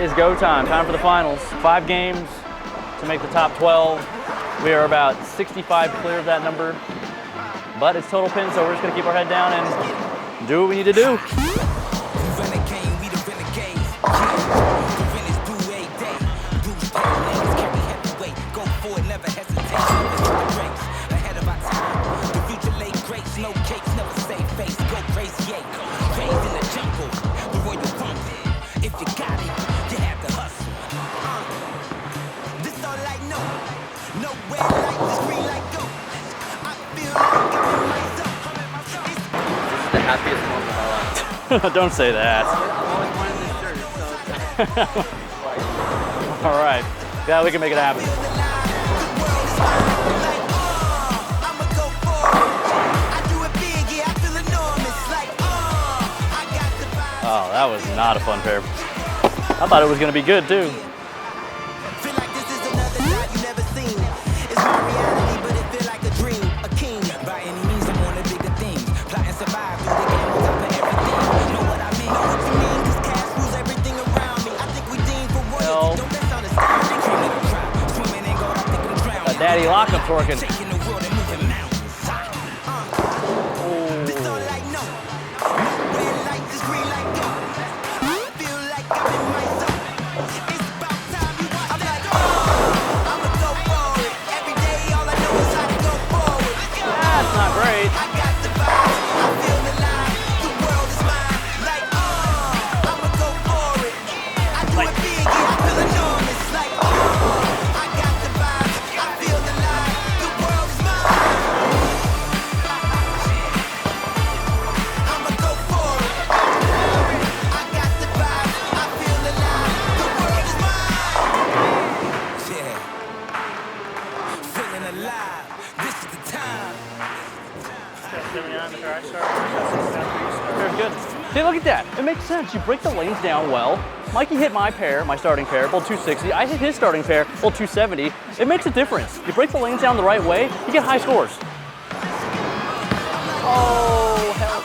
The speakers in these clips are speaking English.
is go time. Time for the finals. 5 games to make the top 12. We are about 65 clear of that number, but it's total pin, so we're just gonna keep our head down and do what we need to do. Happiest moment of my life. Don't say that. I've always wanted this shirt, so All right. Yeah, we can make it happen. Oh, that was not a fun pair. I thought it was going to be good, too. Daddy lockup's working. That's not great. Good. See, look at that. It makes sense. You break the lanes down well. Mikey hit my pair, my starting pair, pulled 260. I hit his starting pair, pulled 270. It makes a difference. You break the lanes down the right way, you get high scores. Oh, hell.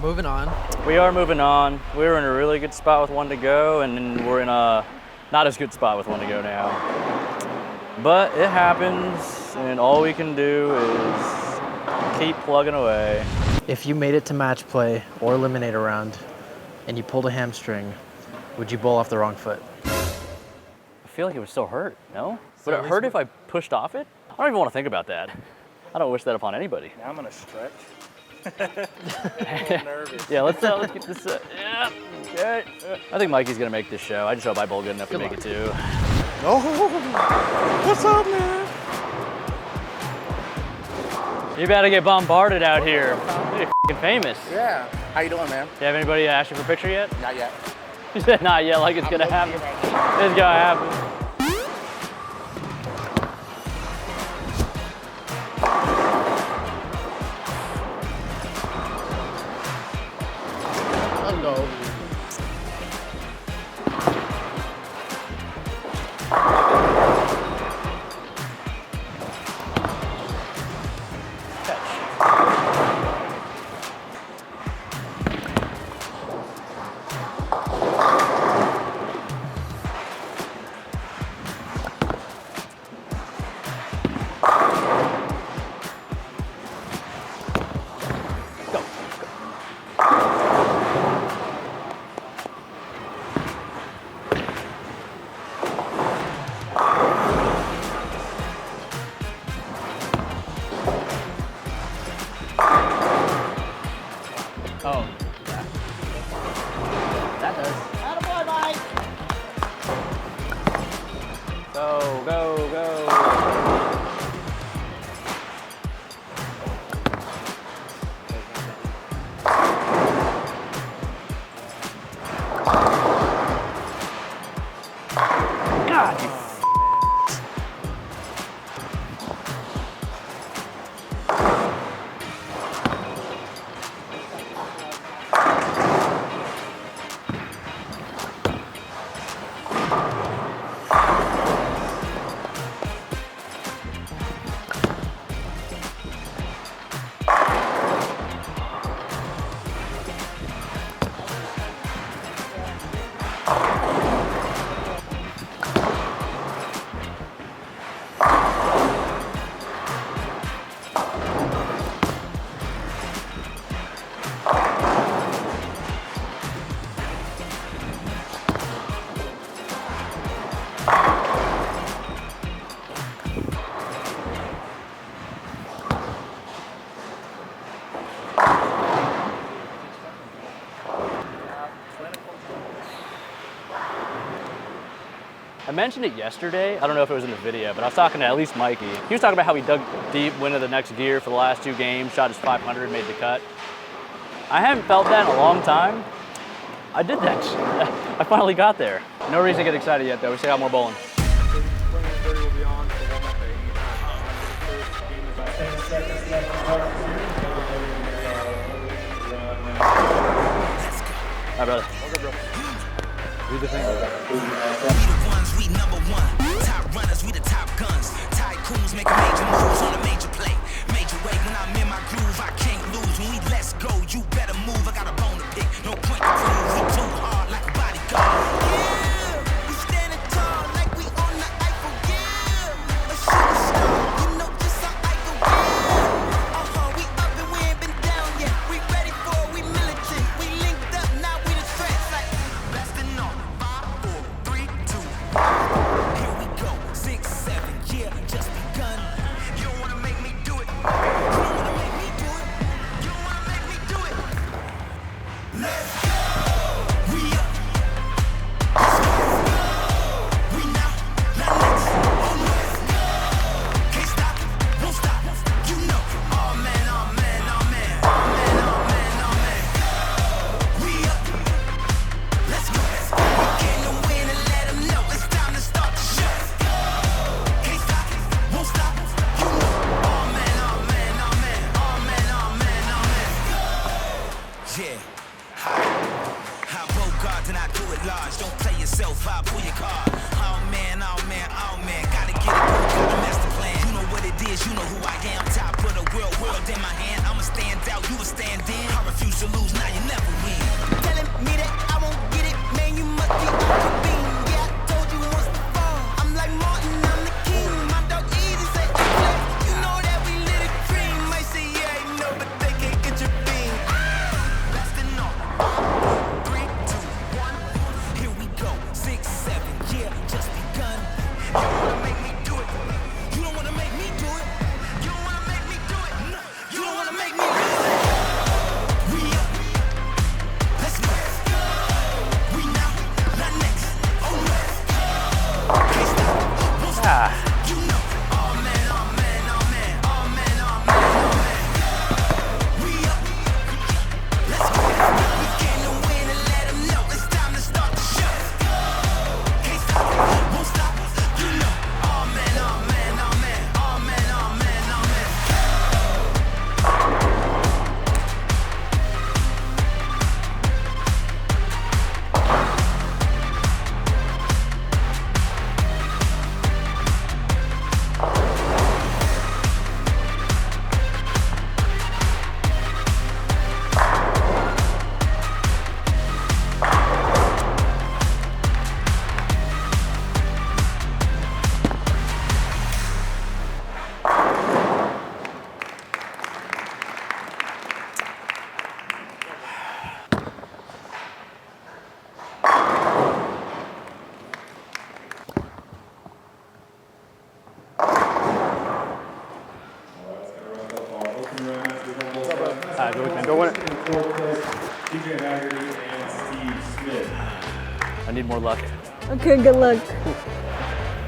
Moving on. We are moving on. We were in a really good spot with 1 to go, and then we're in a not as good spot with 1 to go now. But it happens, and all we can do is keep plugging away. If you made it to match play or eliminator round and you pulled a hamstring, would you bowl off the wrong foot? I feel like it would still hurt, no? Would it hurt if I pushed off it? I don't even want to think about that. I don't wish that upon anybody. Now I'm gonna stretch. Yeah, let's get this. Yeah, okay. I think Mikey's gonna make this show. I just hope I bowl good enough to make it too. Oh, what's up, man? You better get bombarded out here. You're f***ing famous. Yeah. How you doing, man? You have anybody ask you for a picture yet? Not yet. You said not yet, like it's gonna happen. It's gonna happen. Oh, yeah. That does. Attaboy, Mike! Go, go, go. God, you mentioned it yesterday. I don't know if it was in the video, but I was talking to at least Mikey. He was talking about how he dug deep, went to the next gear for the last 2 games, shot his 500, made the cut. I haven't felt that in a long time. I did that. I finally got there. No reason to get excited yet, though. We still got more bowling. Hi, brother. Okay, bro. Do the thing. We the ones, we number one. Top runners, we the top guns. Tycoons making major moves on a major play. Major way when I'm in my groove, I can't lose. When we let's go, you better move. I got a bone to pick, no point to prove. We too hard like a bodyguard. Yeah, we standing tall like we on the Eiffel. Yeah, a shooting star, you know just how I go. Yeah, we up and we ain't been down yet. We ready for it, we militant. We linked up, now we the threats like blasting off. 5, 4, 3, 2. Here we go, 6, 7, yeah, just begun. You don't wanna make me do it. You don't wanna make me do it. You don't wanna make me do it. Let's go. We up. Let's go. We now, not next. Oh, let's go. Can't stop, won't stop. You know. Oh man, oh man, oh man, oh man, oh man, oh man. We up. Let's go. We came to win and let 'em know it's time to start the show. Can't stop, won't stop. You know. Oh man, oh man, oh man, oh man, oh man, oh man. Yeah. How Bogart and I do it large. Don't play yourself, I'll pull your card. Oh man, oh man, oh man. Gotta get it, got a master plan. You know what it is, you know who I am. Top of the world in my hand. I'ma stand out, you will stand in. I refuse to lose, now you never win. Telling me that I won't get it, man, you must be off the beam. Yeah, I told you once before. I'm like Martin, I'm the king. My dog easy say, you know that we lit a cream. Might say yeah, I know, but they can't intervene. Blasting off. 3, 2, 1. Here we go. 6, 7, yeah, just begun. You don't wanna make me do it. You don't wanna make me do it. You don't wanna make me do it. No. You don't wanna make me lose it. We up. Let's go. We now, not next. Oh, let's go. Can't stop. Won't stop. You know. Oh man, oh man, oh man, oh man, oh man, oh man. We up. Let's go. We came to win and let 'em know it's time to start the show. Can't stop, won't stop. You know. Oh man, oh man, oh man, oh man, oh man, oh man. Good weekend. Go win it. I need more luck. Okay, good luck.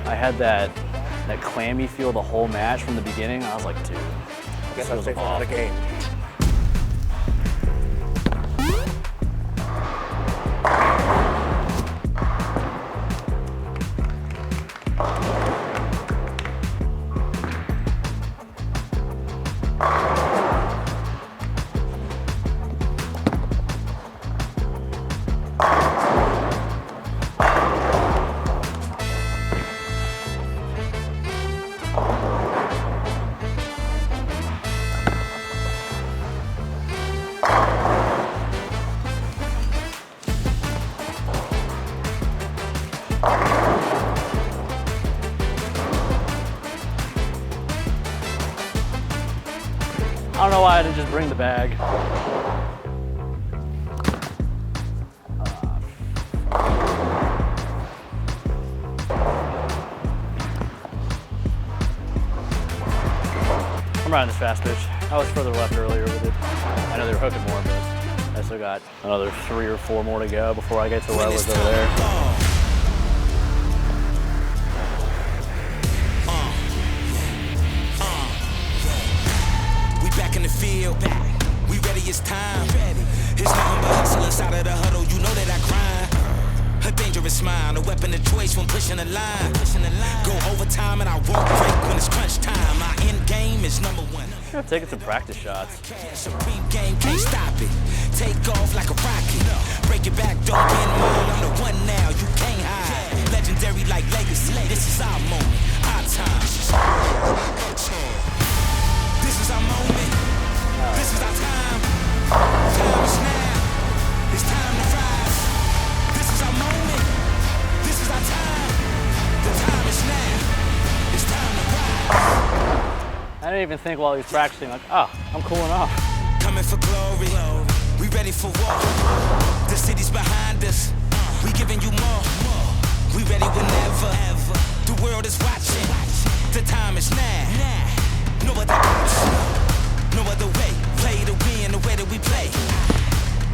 I had that clammy feel the whole match from the beginning. I was like, dude, I guess this I'll was take another off. game. I don't know why I didn't just bring the bag. I'm riding this fast pitch. I was further left earlier with it. I know they were hooking more, but I still got another 3 or 4 more to go before I get to where I was over there. pushing the line. Go overtime and I won't break when it's crunch time. My end game is number one. I'm taking some practice shots. Supreme game, can't stop it. Take off like a rocket. Break it back, don't get mine. I'm the one now, you can't hide. Legendary like legacy. This is our moment, our time. This is our moment. This is our time. Time is now. It's time to rise. This is our moment. This is our time. The time is now. It's time to rise. I didn't even think while he was practicing, like, oh, I'm cooling off. Coming for glory. We ready for war. The city's behind us. We giving you more. We ready whenever. The world is watching. The time is now. No other option. No other way. Play to win the way that we play.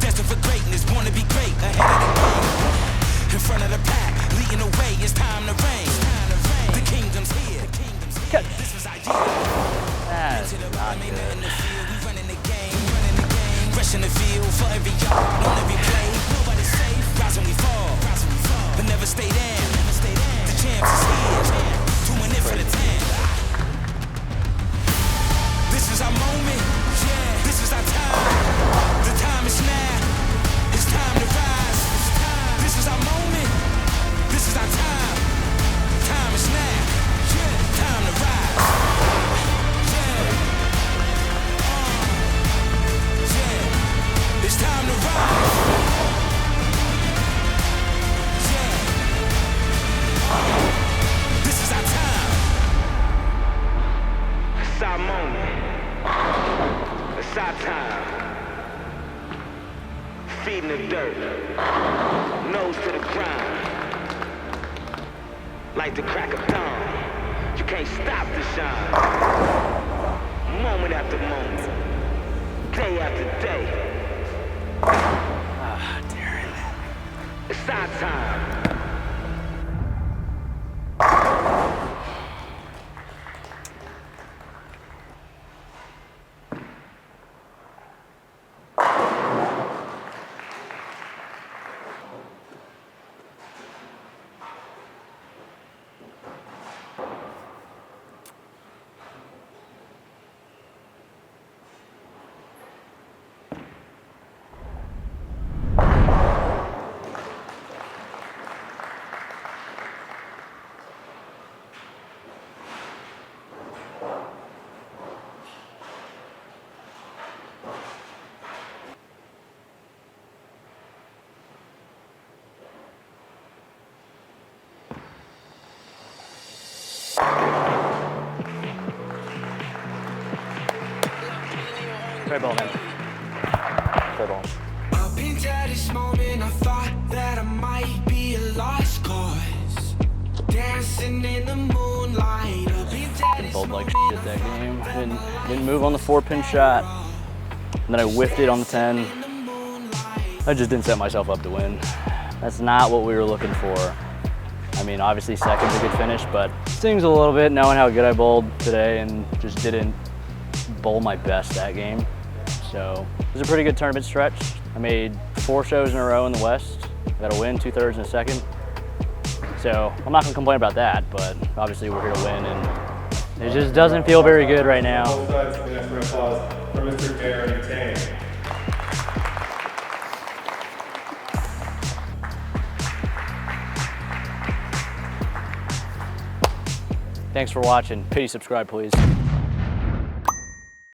Destined for greatness, born to be great. Ahead of the game. In front of the pack, leading the way. It's time to reign. The kingdom's here. This is our year. That's not good. Rush in the field for every yard, on every play. Nobody's safe. Rise when we fall, but never stay down. The champs is here, doing it for the town. This is our moment. This is our time. The time is now. It's time to rise. This is our moment. This is our time. Time is now. Time to rise. It's time to rise. This is our time. It's our moment. It's our time. Feet in the dirt. Nose to the ground. Like the crack of dawn. You can't stop the shine. Moment after moment. Day after day. Ah, Darren. It's our time. Fair ball, man. Fair ball. Up until this moment, I thought that I might be a lost cause. Dancing in the moonlight. Up until this Bowled like shit that game. Didn't move on the 4-pin shot. And then I whiffed it on the 10. I just didn't set myself up to win. That's not what we were looking for. I mean, obviously second's a good finish, but stings a little bit knowing how good I bowled today and just didn't bowl my best that game. So it was a pretty good tournament stretch. I made 4 shows in a row in the West. Got a win, 2/3 and a second. So I'm not gonna complain about that, but obviously we're here to win and it just doesn't feel very good right now. Both sides, give an extra applause for Mr. Darren Tang. Thanks for watching. Pity subscribe, please.